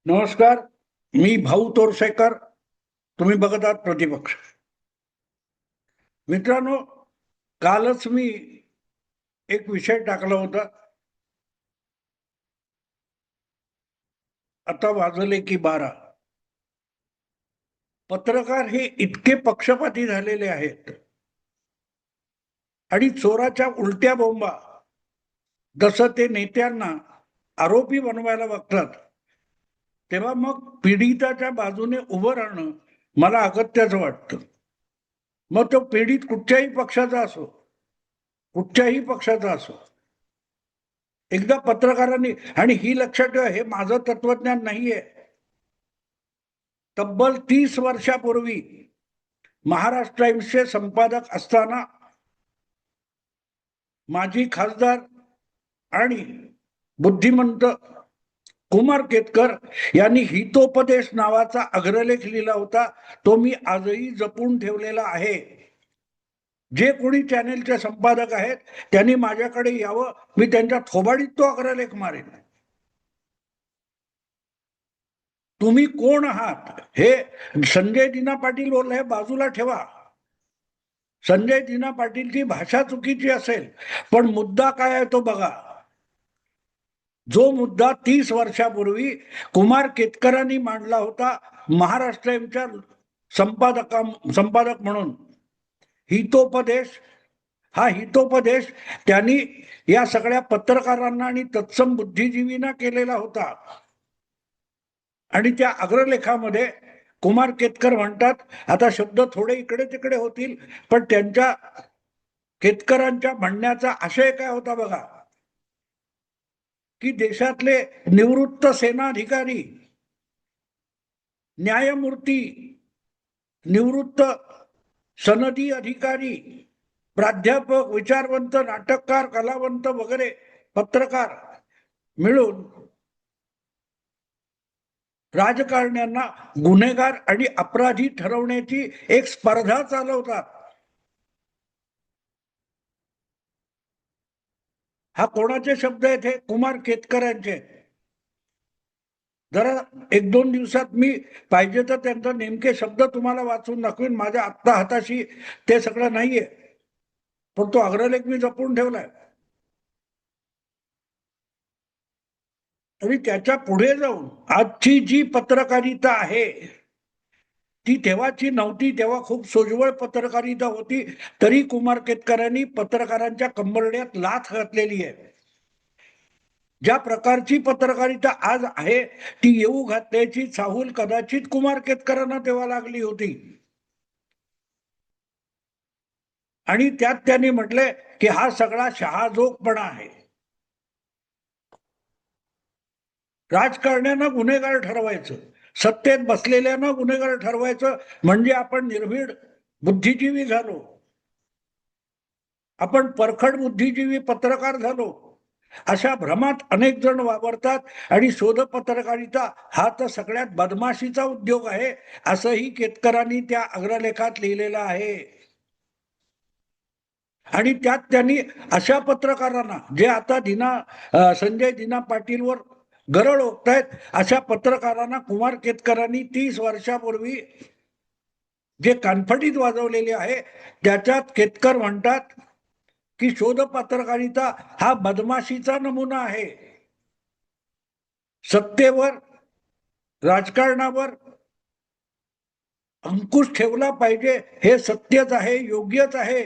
नमस्कार. मी भाऊ तोरसेकर. तुम्ही बघत आहात प्रतिपक्ष. मित्रांनो, कालच मी एक विषय टाकला होता. आता वाजले की 12. पत्रकार हे इतके पक्षपाती झालेले आहेत आणि चोराच्या उलट्या बोंबा जसं ते नेत्यांना आरोपी बनवायला बघतात, तेव्हा मग पीडिताच्या बाजूने उभं राहणं मला अगत्याचं वाटतं. मग तो पीडित कुठच्याही पक्षाचा असो, कुठच्याही पक्षाचा असो. एकदा पत्रकारांनी, आणि ही लक्षात ठेवा, हे माझं तत्वज्ञान नाहीये. तब्बल 30 वर्षापूर्वी महाराष्ट्र टाइम्सचे संपादक असताना माजी खासदार आणि बुद्धिमंत कुमार केतकर यांनी हितोपदेश नावाचा अग्रलेख लिहिला होता. तो मी आजही जपून ठेवलेला आहे. जे कोणी चॅनेलचे संपादक आहेत त्यांनी माझ्याकडे यावं, मी त्यांच्या थोबाडीत तो अग्रलेख मारेन. तुम्ही कोण आहात हे संजय दिना पाटील बोलले, बाजूला ठेवा. संजय दिना पाटीलची भाषा चुकीची असेल, पण मुद्दा काय आहे तो बघा. जो मुद्दा 30 वर्षापूर्वी कुमार केतकरांनी मांडला होता महाराष्ट्राच्या संपादक म्हणून, हितोपदेश. हा हितोपदेश त्यांनी या सगळ्या पत्रकारांना आणि तत्सम बुद्धिजीवींना केलेला होता. आणि त्या अग्रलेखामध्ये कुमार केतकर म्हणतात, आता शब्द थोडे इकडे तिकडे होतील, पण त्यांच्या केतकरांच्या म्हणण्याचा आशय काय होता बघा, की देशातले निवृत्त सेनाधिकारी, न्यायमूर्ती, निवृत्त सनदी अधिकारी, प्राध्यापक, विचारवंत, नाटककार, कलावंत वगैरे पत्रकार मिळून राजकारण्यांना गुन्हेगार आणि अपराधी ठरवण्याची एक स्पर्धा चालवतात. हा कोणाचे शब्द आहेत? हे कुमार केतकरांचे. जरा 1-2 दिवसात मी पाहिजे तर त्यांचा नेमके शब्द तुम्हाला वाचून दाखवीन. माझ्या आत्ता हाताशी ते सगळं नाहीये, पण तो अग्रलेख मी जपून ठेवलाय. आणि त्याच्या पुढे जाऊन आजची जी पत्रकारिता आहे ती तेव्हाची नव्हती. तेव्हा खूप सोज्वळ पत्रकारिता होती, तरी कुमार केतकरांनी पत्रकारांच्या कंबरड्यात लाथ घातलेली आहे. ज्या प्रकारची पत्रकारिता आज आहे ती येऊ घातल्याची चाहूल कदाचित कुमार केतकरांना तेव्हा लागली होती. आणि त्यात त्यांनी म्हटले की हा सगळा शहाजोगपणा आहे. राजकारण्यांना गुन्हेगार ठरवायचं, सत्तेत बसलेल्यांना गुन्हेगार ठरवायचं, म्हणजे आपण निर्भीड बुद्धिजीवी झालो, आपण परखड बुद्धिजीवी पत्रकार झालो, अशा भ्रमात अनेक जण वावरतात. आणि शोध पत्रकारिता हा तर सगळ्यात बदमाशीचा उद्योग आहे, असंही केतकरांनी त्या अग्रलेखात लिहिलेलं आहे. आणि त्यात त्यांनी अशा पत्रकारांना, जे आता संजय दिना पाटीलवर गरळ ओकतायत, अशा पत्रकारांना कुमार केतकरांनी 30 वर्षापूर्वी जे कानफडीत वाजवलेले आहे, त्याच्यात केतकर म्हणतात की शोध पत्रकारिता हा बदमाशीचा नमुना आहे. सत्तेवर, राजकारणावर अंकुश ठेवला पाहिजे, हे सत्यच आहे, योग्यच आहे,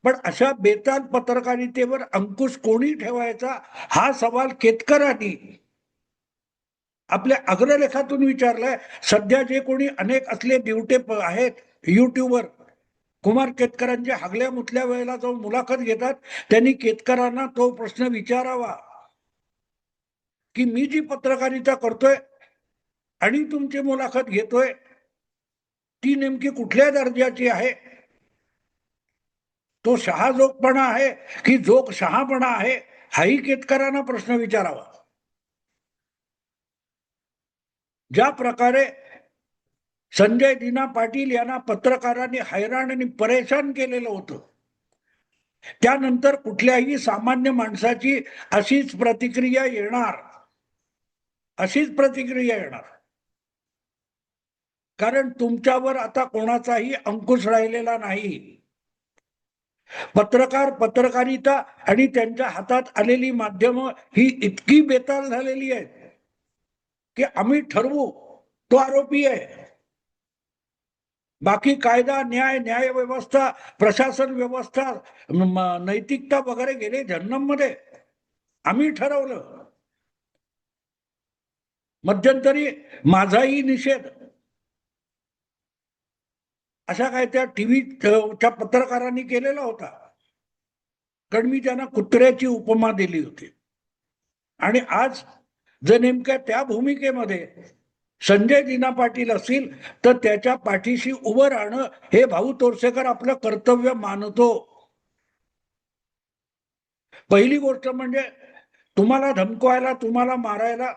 पण अशा बेताल पत्रकारितेवर अंकुश कोणी ठेवायचा, हा सवाल केतकरांनी आपल्या अग्रलेखातून विचारलाय. सध्या जे कोणी अनेक असले दिवटे आहेत युट्यूबवर, कुमार केतकरांच्या हागल्या मुतल्या वेळेला जाऊन मुलाखत घेतात, त्यांनी केतकरांना तो प्रश्न विचारावा की मी जी पत्रकारिता करतोय आणि तुमची मुलाखत घेतोय ती नेमकी कुठल्या दर्जाची आहे? तो शहाजोगपणा आहे की जोग शहापणा आहे? हाही केतकरांना प्रश्न विचारावा. ज्या प्रकारे संजय दिना पाटील यांना पत्रकारांनी हैराण आणि परेशान केलेलं होतं, त्यानंतर कुठल्याही सामान्य माणसाची अशीच प्रतिक्रिया येणार अशीच प्रतिक्रिया येणार. कारण तुमच्यावर आता कोणाचाही अंकुश राहिलेला नाही. पत्रकार, पत्रकारिता आणि त्यांच्या हातात आलेली माध्यमं ही इतकी बेताल झालेली आहेत की आम्ही ठरवू तो आरोपी आहे. बाकी कायदा, न्याय व्यवस्था, प्रशासन व्यवस्था, नैतिकता वगैरे गेले जहन्नम मध्ये. आम्ही ठरवलं. मध्यंतरी माझाही निषेध अशा काय त्या टीव्हीच्या पत्रकारांनी केलेला होता, कारण मी त्यांना कुत्र्याची उपमा दिली होती. आणि आज जर नेमक्या त्या भूमिकेमध्ये संजय दिना पाटील असतील तर त्याच्या पाठीशी उभं राहणं हे भाऊ तोरसेकर आपलं कर्तव्य मानतो. पहिली गोष्ट म्हणजे तुम्हाला धमकवायला, तुम्हाला मारायला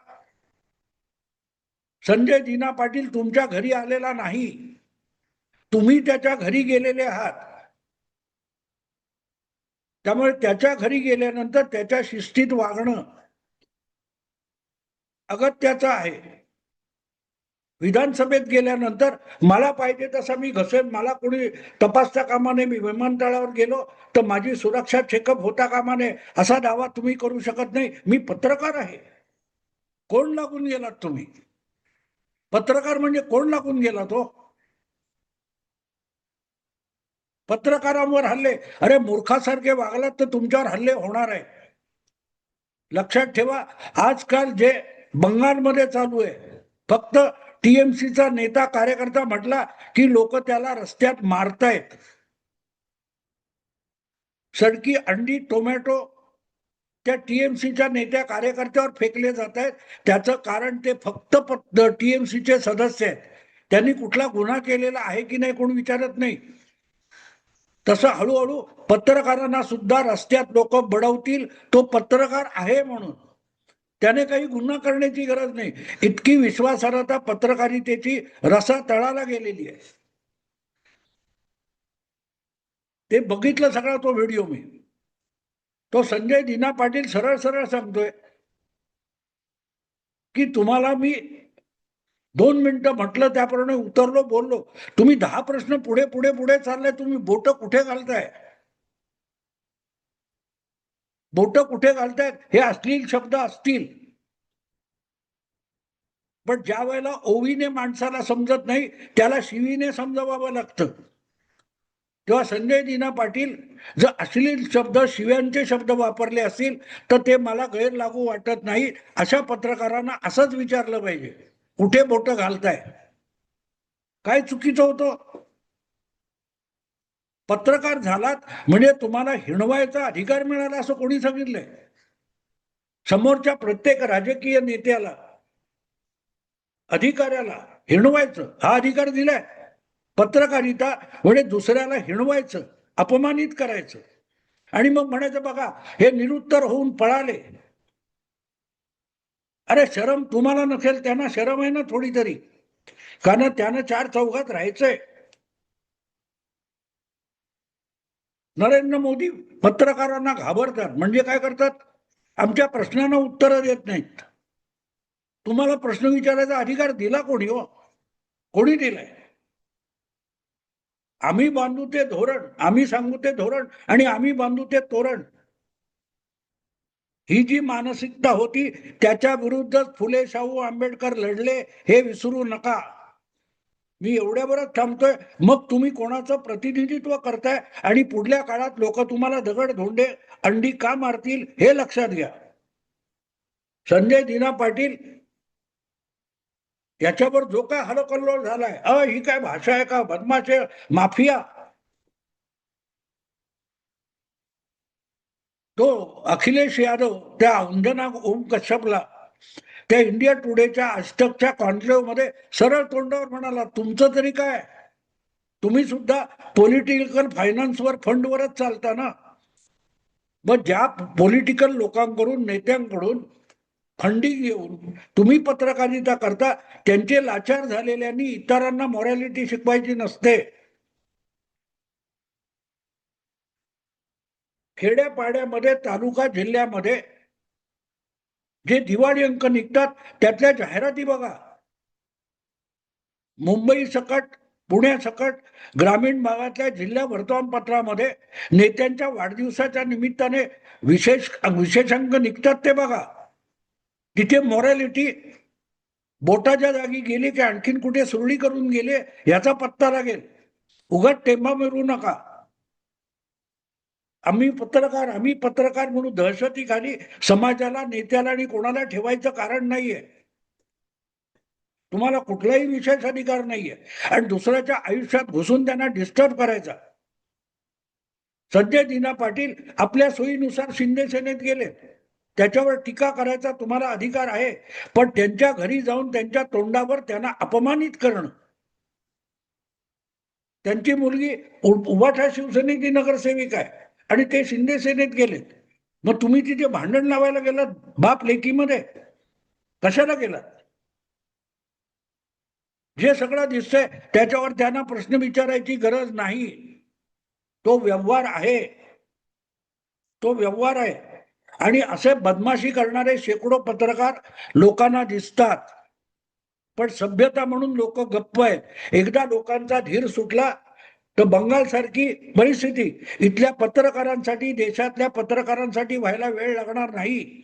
संजय दिना पाटील तुमच्या घरी आलेला नाही, तुम्ही त्याच्या घरी गेलेले आहात. त्यामुळे त्याच्या घरी गेल्यानंतर त्याच्या शिस्तीत वागणं अगत्याचं आहे. विधानसभेत गेल्यानंतर मला पाहिजे तसा मी घसेन, मला कोणी तपासता कामा नये, मी विमानतळावर गेलो तर माझी सुरक्षा चेकअप होता कामा नये असा दावा तुम्ही करू शकत नाही. मी पत्रकार आहे. कोण लागून गेलात तुम्ही? पत्रकार म्हणजे कोण लागून गेला तो? पत्रकारांवर हल्ले, अरे मूर्खासारखे वागलात तर तुमच्यावर हल्ले होणार आहे. लक्षात ठेवा. आजकाल जे बंगालमध्ये चालू आहे, फक्त टीएमसीचा नेता कार्यकर्ता म्हटला की लोक त्याला रस्त्यात मारतायत. सडकी अंडी, टोमॅटो त्या टीएमसीच्या नेत्या कार्यकर्त्यावर फेकले जात आहेत. त्याचं कारण ते फक्त टीएमसीचे सदस्य आहेत. त्यांनी कुठला गुन्हा केलेला आहे की नाही कोण विचारत नाही. तसं हळूहळू पत्रकारांना सुद्धा रस्त्यात लोक बडवतील, तो पत्रकार आहे म्हणून. त्याने काही गुन्हा करण्याची गरज नाही. इतकी विश्वासार्हता पत्रकारितेची रसा तळाला गेलेली आहे. ते बघितलं सगळा तो व्हिडिओ मी. तो संजय दिना पाटील सरळ सरळ सांगतोय की तुम्हाला मी 2 मिनिटं म्हटलं त्याप्रमाणे उतरलो, बोललो. तुम्ही 10 प्रश्न पुढे पुढे पुढे चाललाय, तुम्ही बोट कुठे घालताय? बोट कुठे घालतायत? हे अश्लील शब्द असतील, पण ज्या वेळेला ओवीने माणसाला समजत नाही त्याला शिवीने समजवावं लागतं. तेव्हा संजय दिना पाटील जर अश्लील शब्द, शिव्यांचे शब्द वापरले असतील तर ते मला गैर लागू वाटत नाही. अशा पत्रकारांना असंच विचारलं पाहिजे, कुठे बोट घालताय? काय चुकीचं होतं? पत्रकार झालात म्हणजे तुम्हाला हिणवायचा अधिकार मिळाला असं कोणी सांगितलंय? समोरच्या प्रत्येक राजकीय नेत्याला, अधिकाऱ्याला हिणवायचं हा अधिकार दिलाय. पत्रकारिता म्हणजे दुसऱ्याला हिणवायचं, अपमानित करायचं आणि मग म्हणायचं बघा हे निरुत्तर होऊन पळाले. अरे शरम तुम्हाला नसेल, त्यांना शरम आहे ना थोडी तरी, कारण त्यानं 4 चौघात राहायचंय. नरेंद्र मोदी पत्रकारांना घाबरतात. म्हणजे काय करतात? आमच्या प्रश्नांना उत्तरं देत नाहीत. तुम्हाला प्रश्न विचारायचा अधिकार दिला कोणी हो? कोणी दिलाय? आम्ही बांधू ते धोरण, आम्ही सांगू ते धोरण आणि आम्ही बांधू ते तोरण, ही जी मानसिकता होती त्याच्या विरुद्ध फुले शाहू आंबेडकर लढले, हे विसरू नका. मी एवढ्यावरच थांबतोय. मग तुम्ही कोणाचं प्रतिनिधित्व करताय आणि पुढल्या काळात लोक तुम्हाला दगड धोंडे अंडी का मारतील हे लक्षात घ्या. संजय दिना पाटील याच्यावर जो काय हलकल्लोळ झालाय, ही काय भाषा आहे का? बदमाश आहे, माफिया. तो अखिलेश यादव त्या अंजना ओम कश्यपला त्या इंडिया टुडेच्या आजतकच्या कॉन्क्लेव्ह मध्ये सरळ तोंडावर म्हणाला, तुमचं तरी काय? तुम्ही सुद्धा पॉलिटिकल फायनान्सवर, फंडवरच चालता ना. मग ज्या पॉलिटिकल लोकांकडून, नेत्यांकडून फंडी घेऊन तुम्ही पत्रकारिता करता, त्यांचे लाचार झालेल्यांनी इतरांना मॉरॅलिटी शिकवायची नसते. खेड्यापाड्यामध्ये, तालुका जिल्ह्यामध्ये जे दिवाळी अंक निघतात त्यातल्या जाहिराती बघा. मुंबई सकट, पुण्यासकट ग्रामीण भागातल्या जिल्हा वर्तमानपत्रामध्ये नेत्यांच्या वाढदिवसाच्या निमित्ताने विशेषांक निघतात ते बघा. तिथे मॉरॅलिटी बोटाच्या जागी गेली की आणखीन कुठे सुरळी करून गेले याचा पत्ता लागेल. उगाच टेंबा मिळवू नका. आम्ही पत्रकार म्हणून दहशतीखाली समाजाला, नेत्याला आणि कोणाला ठेवायचं कारण नाहीये. तुम्हाला कुठलाही विशेष अधिकार नाहीये आणि दुसऱ्याच्या आयुष्यात घुसून त्यांना डिस्टर्ब करायचा. संजय दिना पाटील आपल्या सोयीनुसार शिंदे सेनेत गेले, त्याच्यावर टीका करायचा तुम्हाला अधिकार आहे, पण त्यांच्या घरी जाऊन त्यांच्या तोंडावर त्यांना अपमानित करणं. त्यांची मुलगी उभाठा शिवसेनेची नगरसेविक आहे आणि ते शिंदे सेनेत गेलेत. मग तुम्ही तिथे भांडण लावायला गेलात बाप लेकीमध्ये, कशाला गेलात? जे सगळं दिसतंय त्याच्यावर त्यांना प्रश्न विचारायची गरज नाही. तो व्यवहार आहे, तो व्यवहार आहे. आणि असे बदमाशी करणारे शेकडो पत्रकार लोकांना दिसतात, पण सभ्यता म्हणून लोक गप्प आहेत. एकदा लोकांचा धीर सुटला तर बंगाल सारखी परिस्थिती इथल्या पत्रकारांसाठी, देशातल्या पत्रकारांसाठी व्हायला वेळ लागणार नाही.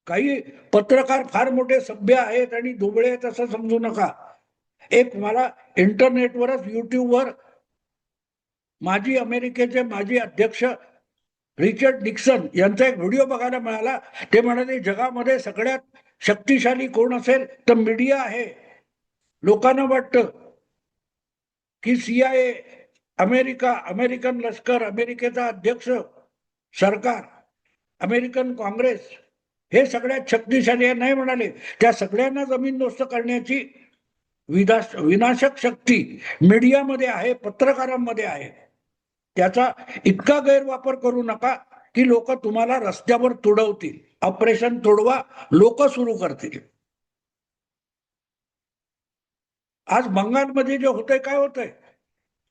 काही पत्रकार फार मोठे सभ्य आहेत आणि दुबळे आहेत असं समजू नका. एक मला इंटरनेटवरच युट्यूबवर अमेरिकेचे माजी अध्यक्ष रिचर्ड निक्सन यांचा एक व्हिडिओ बघायला मिळाला. ते म्हणाले जगामध्ये सगळ्यात शक्तिशाली कोण असेल तर मीडिया आहे. लोकांना वाटतं की CIA, अमेरिकन लष्कर, अमेरिकेचा अध्यक्ष, सरकार, अमेरिकन काँग्रेस हे सगळ्यात शक्तिशाली आहे. नाही म्हणाले, त्या सगळ्यांना जमीनदोस्त करण्याची विनाशक शक्ती मीडियामध्ये आहे, पत्रकारांमध्ये आहे. त्याचा इतका गैरवापर करू नका की लोक तुम्हाला रस्त्यावर तुडवतील. ऑपरेशन तुडवा लोक सुरू करतील. आज बंगालमध्ये जे होतंय, काय होतंय,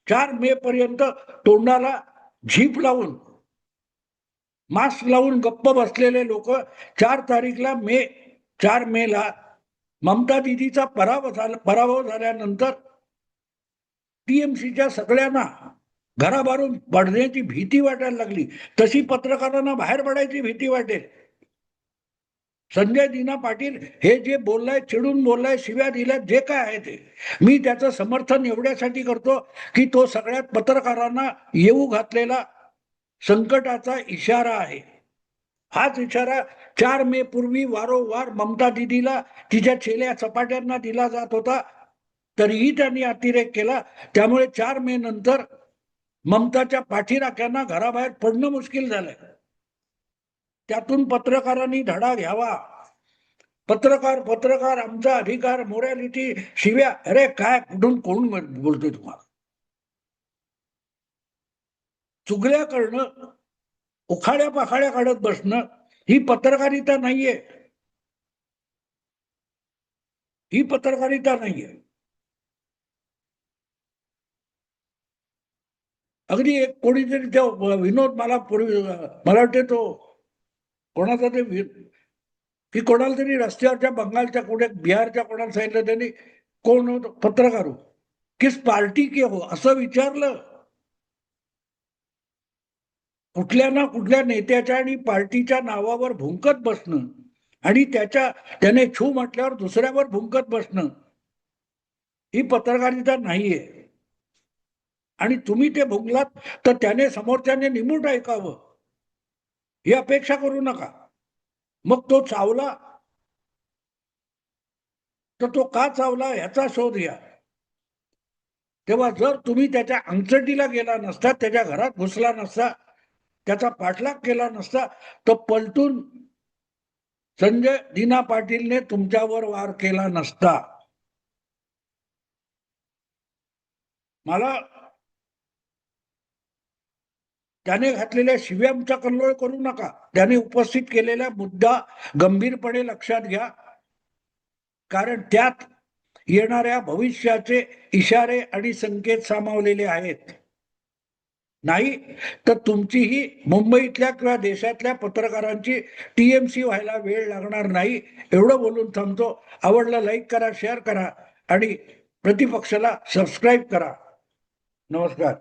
4 मे पर्यंत तोंडाला झीप लावून, मास्क लावून गप्प बसलेले लोक 4 मेला ममता दिदीचा पराभव झाल्यानंतर टीएमसीच्या सगळ्यांना घराबाहेरून पडण्याची भीती वाटायला लागली. तशी पत्रकारांना बाहेर पडायची भीती वाटेल. संजय दिना पाटील हे जे बोललाय, चिडून बोललाय, शिव्या दिल्यात, जे काय आहे ते, मी त्याचं समर्थन एवढ्यासाठी करतो की तो सगळ्यात पत्रकारांना येऊ घातलेला संकटाचा इशारा आहे. हाच इशारा 4 मे पूर्वी वारंवार ममता दिदीला तिच्या छेल्या चपाट्यांना दिला जात होता, तरीही त्यांनी अतिरेक केला. त्यामुळे 4 मे नंतर ममताच्या पाठीराख्यांना घराबाहेर पडणं मुश्किल झालंय. त्यातून पत्रकारांनी धडा घ्यावा. पत्रकार आमचा अधिकार, मोरॅलिटी, शिव्या, अरे काय, कुठून कोण बोलतोय तुम्हाला? चुगल्या करणं, उखाड्या पाखाड्या काढत बसणं ही पत्रकारिता नाहीये. ही पत्रकारिता नाहीये. अगदी एक कोणीतरी त्या विनोद मला वाटते तो कोणाचा ते की कोणाला तरी रस्त्यावरच्या बंगालच्या कुठे बिहारच्या कोणाला सांगितलं त्यांनी, कोण होतो पत्रकार हो, किस पार्टी के हो, असं विचारलं. कुठल्या ना कुठल्या नेत्याच्या आणि पार्टीच्या नावावर भुंकत बसणं आणि त्याने छू म्हटल्यावर दुसऱ्यावर भुंकत बसणं ही पत्रकारिता नाहीये. आणि तुम्ही ते भुंकलात तर त्याने समोरच्याने निमूट ऐकावं ही अपेक्षा करू नका. मग तो चावला तर तो का चावला ह्याचा शोध घ्या. तेव्हा जर तुम्ही त्याच्या अंगचटीला गेला नसता, त्याच्या घरात घुसला नसता, त्याचा पाठलाग केला नसता, तर पलटून संजय दिना पाटीलने तुमच्यावर वार केला नसता. मला त्याने घातलेल्या शिव्यांचा कल्लोळ करू नका. त्याने उपस्थित केलेला मुद्दा गंभीरपणे लक्षात घ्या, कारण त्यात येणाऱ्या भविष्याचे इशारे आणि संकेत सामावलेले आहेत. नाही तर तुमचीही मुंबईतल्या किंवा देशातल्या पत्रकारांची टीएमसी व्हायला वेळ लागणार नाही. एवढं बोलून थांबतो. आवडलं लाईक करा, शेअर करा आणि प्रतिपक्षाला सबस्क्राईब करा. नमस्कार.